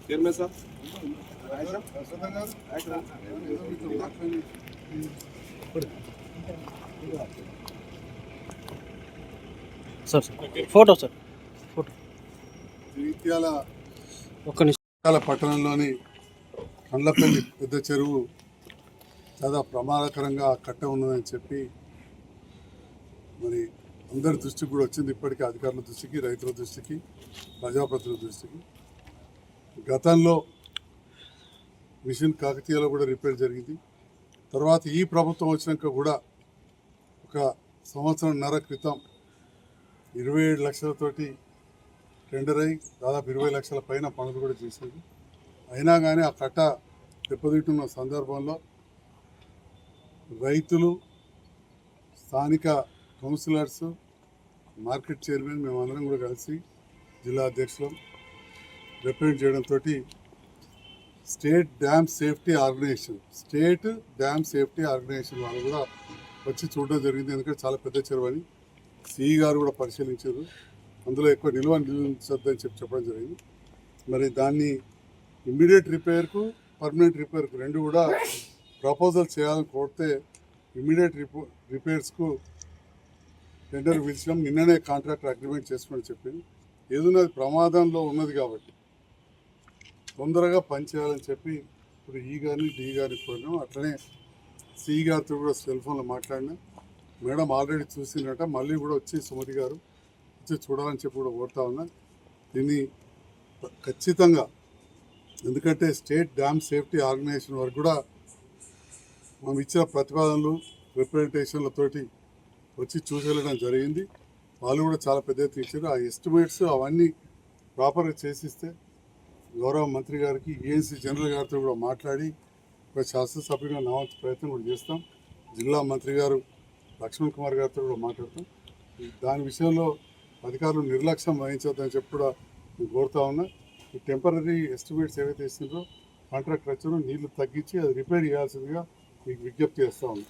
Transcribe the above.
Chairman साहब sir photo sir photo Jagtial ఒక్క నిమిషం. పట్టణంలోని కండ్లపల్లి పెద్ద చెరువు చాలా ప్రమాదకరంగా కట్ట ఉన్నదని చెప్పి మరి అందరి దృష్టికి కూడా వచ్చింది. ఇప్పటికీ అధికారుల దృష్టికి, రైతుల దృష్టికి, ప్రజాప్రతినిధుల దృష్టికి. గతంలో మిషన్ కాకతీయలో కూడా రిపేర్ జరిగింది. తర్వాత ఈ ప్రభుత్వం వచ్చినాక కూడా ఒక సంవత్సరంన్నర క్రితం 27 లక్షలతోటి టెండర్ అయి దాదాపు 20 లక్షల పైన పనులు కూడా చేసింది. అయినా కానీ ఆ కట్ట దెబ్బతింటున్న సందర్భంలో రైతులు, స్థానిక కౌన్సిలర్స్, మార్కెట్ చైర్మన్ మేమందరం కూడా కలిసి జిల్లా అధ్యక్షులు రిప్రజెంట్ చేయడంతో స్టేట్ డ్యామ్ సేఫ్టీ ఆర్గనైజేషన్ వాళ్ళు కూడా వచ్చి చూడడం జరిగింది. ఎందుకంటే చాలా పెద్ద చెరువు అని సిఈ గారు కూడా పరిశీలించారు. అందులో ఎక్కువ నిల్వద్దని చెప్పడం జరిగింది. మరి దాన్ని ఇమ్మీడియట్ రిపేర్కు, పర్మనెంట్ రిపేర్కు రెండు కూడా ప్రపోజల్ చేయాలని కోరితే ఇమ్మీడియట్ రిపేర్స్కు టెండర్ పిలిచినాం. నిన్ననే కాంట్రాక్టర్ అగ్రిమెంట్ చేసుకోమని చెప్పింది. ఏదైనా ప్రమాదంలో ఉన్నది కాబట్టి తొందరగా పనిచేయాలని చెప్పి ఇప్పుడు ఈ గారిని డి గారిని కోరినాం. అట్లనే సిఈ గారితో కూడా సెల్ ఫోన్లో మాట్లాడినా. మేడం ఆల్రెడీ చూసిందట, మళ్ళీ కూడా వచ్చి సుమతి గారు వచ్చి చూడాలని చెప్పి కూడా కోరుతా ఉన్నా. దీన్ని ఖచ్చితంగా, ఎందుకంటే స్టేట్ డ్యామ్ సేఫ్టీ ఆర్గనైజేషన్ వరకు కూడా మనం ఇచ్చిన ప్రతిపాదనలు, రిప్రజెంటేషన్లతోటి వచ్చి చూసి వెళ్ళడం జరిగింది. వాళ్ళు కూడా చాలా పెద్ద ఎత్తున ఇచ్చారు. ఆ ఎస్టిమేట్స్ అవన్నీ ప్రాపర్గా చేసిస్తే గౌరవ మంత్రి గారికి, ఏఎన్సీ జనరల్ గారితో కూడా మాట్లాడి ఒక శాసనసభ్యుగా నా వంతు ప్రయత్నం కూడా చేస్తాం. జిల్లా మంత్రి గారు లక్ష్మణ్ కుమార్ గారితో కూడా మాట్లాడతాం. దాని విషయంలో అధికారులు నిర్లక్ష్యం వహించొద్దని చెప్పి కూడా నేను కోరుతా ఉన్నా. ఈ టెంపరీ ఎస్టిమేట్స్ ఏవైతే ఇస్తుందో కాంట్రాక్టర్ వచ్చారో నీళ్లు తగ్గించి అది రిపేర్ చేయాల్సిందిగా మీకు విజ్ఞప్తి చేస్తూ ఉన్నాం.